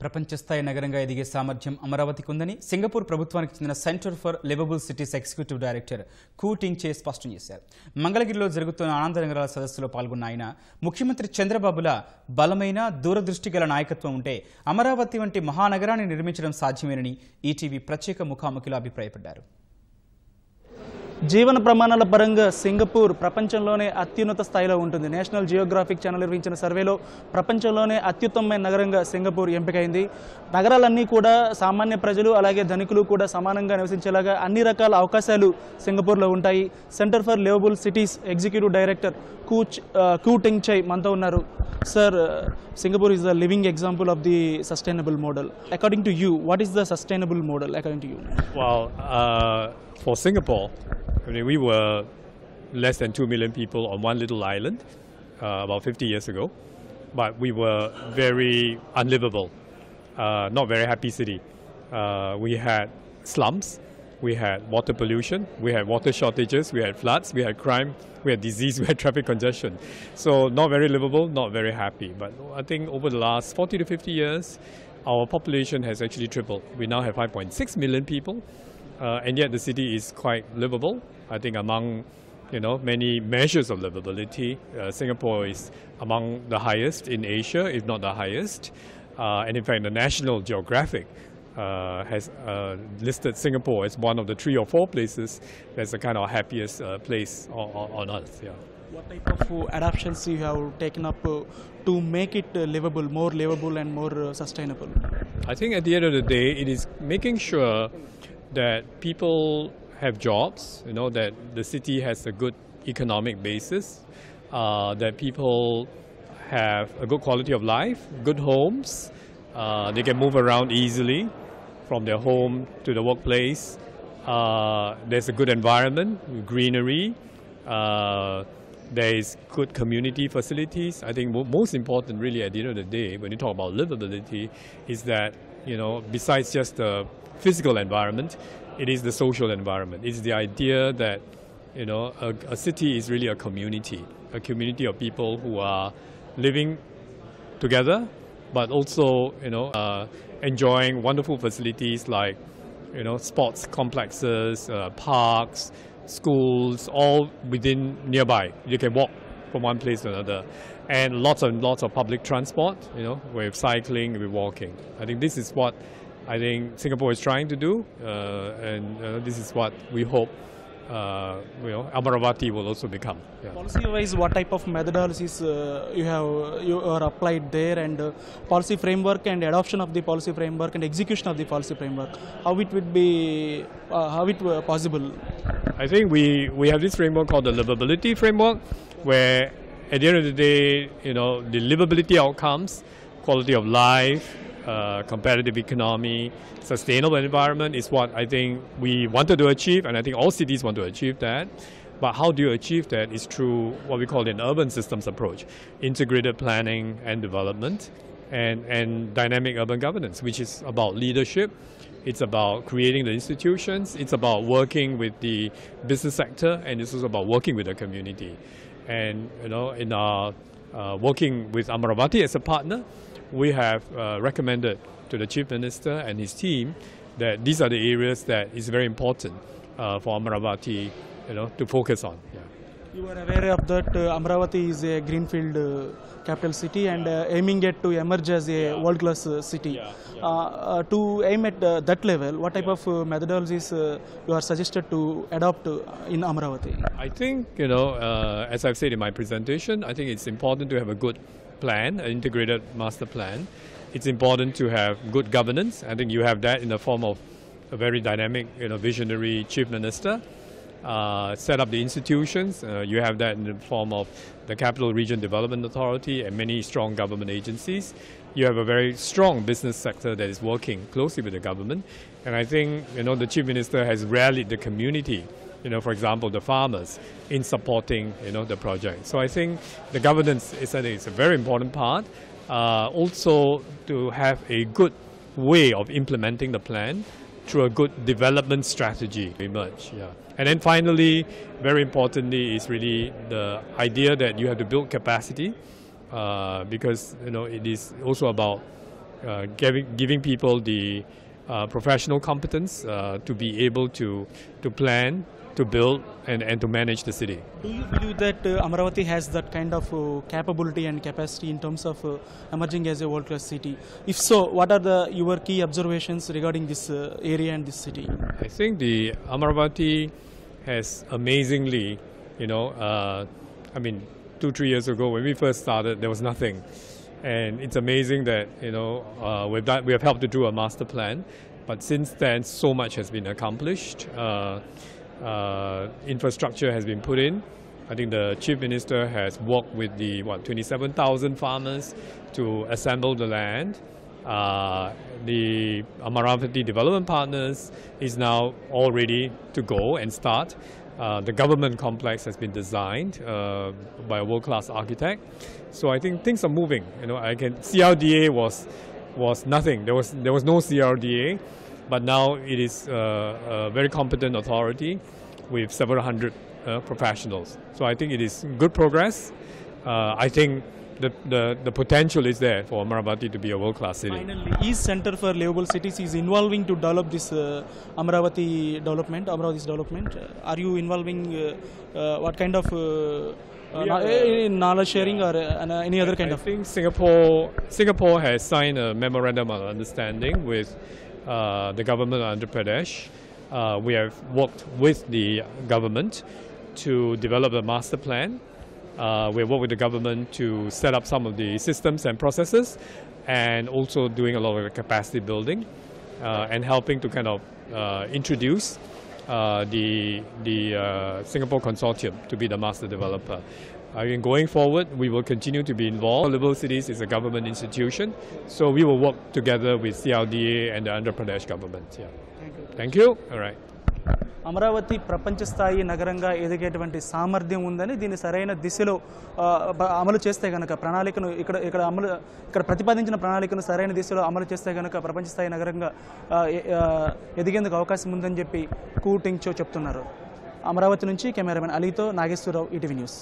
ప్రపంచ స్థాయి నగరంగా ఎదిగే సామర్థ్యం అమరావతికి ఉందని సింగపూర్ ప్రభుత్వానికి చెందిన centre for liveable cities executive director Khoo Teng Chye స్పష్టం చేశారు. మంగళగిరిలో జరుగుతున్న ఆనంద నగరాల సదస్సులో పాల్గొన్న ఆయన ముఖ్యమంత్రి చంద్రబాబుల బలమైన దూరదృష్టి గల నాయకత్వం ఉంటే అమరావతి వంటి మహానగరాన్ని నిర్మించడం సాధ్యమేనని ఈటీవీ ప్రత్యేక ముఖాముఖిలో అభిప్రాయపడ్డారు. జీవన ప్రమాణాల పరంగా సింగపూర్ ప్రపంచంలోనే అత్యున్నత స్థాయిలో ఉంటుంది. నేషనల్ జియోగ్రాఫిక్ ఛానల్ నిర్వహించిన సర్వేలో ప్రపంచంలోనే అత్యుత్తమమైన నగరంగా సింగపూర్ ఎంపికైంది. నగరాలన్నీ కూడా సామాన్య ప్రజలు అలాగే ధనికులు కూడా సమానంగా నివసించేలాగా అన్ని రకాల అవకాశాలు సింగపూర్లో ఉంటాయి. Centre for liveable cities executive director Khoo Teng Chye మనతో ఉన్నారు. Sir, Singapore is the living example of the sustainable model. According to you, what is the sustainable model according to you? Well, for Singapore, I mean, we were less than 2 million people on one little island about 50 years ago, but we were very unlivable, not very happy city. We had slums, we had water pollution, we had water shortages, we had floods, we had crime, we had disease, we had traffic congestion. So not very livable, not very happy. But I think over the last 40 to 50 years, our population has actually tripled. We now have 5.6 million people, and yet the city is quite livable. I think among many measures of livability, Singapore is among the highest in Asia, if not the highest. And in fact, the National Geographic has listed Singapore as one of the 3 or 4 places that's the kind of happiest place on earth. Yeah. What type of adaptations you have taken up to make it livable, more livable and more sustainable? I think at the end of the day, it is making sure that people have jobs, that the city has a good economic basis, that people have a good quality of life, good homes, they can move around easily from their home to the workplace. There's a good environment, greenery. There is good community facilities. I think most important really at the end of the day when you talk about livability is that, besides just the physical environment, it is the social environment. It's the idea that, a city is really a community of people who are living together, but also, enjoying wonderful facilities like, sports complexes, parks, schools, all within nearby. You can walk from one place to another. And lots of public transport, we're cycling, we're walking. I think this is what I think Singapore is trying to do, and this is what we hope Amaravati will also become. Yeah. Policy-wise, what type of methodologies you are applied there, and policy framework and adoption of the policy framework and execution of the policy framework, how it would be, possible? I think we have this framework called the Liveability framework, where at the end of the day, the livability outcomes, quality of life, competitive economy, sustainable environment is what I think we wanted to achieve, and I think all cities want to achieve that. But how do you achieve that is through what we call an urban systems approach, integrated planning and development, and dynamic urban governance, which is about leadership. It's about creating the institutions. It's about working with the business sector, and it's also about working with the community. And in our working with Amaravati as a partner, we have recommended to the Chief Minister and his team that these are the areas that is very important for Amaravati, to focus on. Yeah. You are aware of that Amaravati is a greenfield capital city and aiming at to emerge as a world-class city. To aim at that level, what type of methodologies you are suggested to adopt in Amaravati? I think, as I've said in my presentation, I think it's important to have a good plan, an integrated master plan. It's important to have good governance. I think you have that in the form of a very dynamic, visionary chief minister. Set up the institutions. You have that in the form of the Capital Region Development Authority and many strong government agencies. You have a very strong business sector that is working closely with the government. And I think, the chief minister has rallied the community, for example, the farmers, in supporting, the project. So I think the governance is a very important part. Also to have a good way of implementing the plan through a good development strategy emerge. Yeah. And then finally, very importantly, is really the idea that you have to build capacity, because it is also about giving people the professional competence to be able to plan, to build, and to manage the city. Do you believe that Amaravati has that kind of capability and capacity in terms of emerging as a world-class city? If so, what are your key observations regarding this area and this city? I think the Amaravati has amazingly, I mean, 2-3 years ago when we first started, there was nothing. And it's amazing that, we have helped to do a master plan. But since then, so much has been accomplished. Infrastructure has been put in. I think the Chief Minister has worked with the 27,000 farmers to assemble the land. The Amaravati Development Partners is now all ready to go and start. The government complex has been designed by a world-class architect. So I think things are moving. CRDA was nothing. There was no CRDA, but now it is a very competent authority with several hundred professionals. So I think it is good progress. I think the potential is there for Amaravati to be a world-class city. Finally, East Center for Liveable Cities is involving to develop this Amaravati's development. Are you involving what kind of knowledge sharing or any other kind of? I think Singapore has signed a memorandum of understanding with the government of Andhra Pradesh. We have worked with the government to develop a master plan. We work with the government to set up some of the systems and processes, and also doing a lot of capacity building and helping to kind of introduce the Singapore consortium to be the master developer. Going forward, we will continue to be involved. Liveable Cities is a government institution, so we will work together with CRDA and the Andhra Pradesh government. Yeah. Thank you. All right. Amaravati ప్రపంచ స్థాయి నగరంగా ఎదిగేటువంటి సామర్థ్యం ఉందని దీన్ని సరైన దిశలో అమలు చేస్తే కనుక ప్రణాళికను ఇక్కడ ప్రతిపాదించిన ప్రణాళికను సరైన దిశలో అమలు చేస్తే కనుక ప్రపంచ స్థాయి నగరంగా ఎదిగేందుకు అవకాశం ఉందని చెప్పి ఖూ టెంగ్ చ్యే చెప్తున్నారు. అమరావతి నుంచి కెమెరామెన్ అలీతో నాగేశ్వరరావు, ఈటీవీ న్యూస్.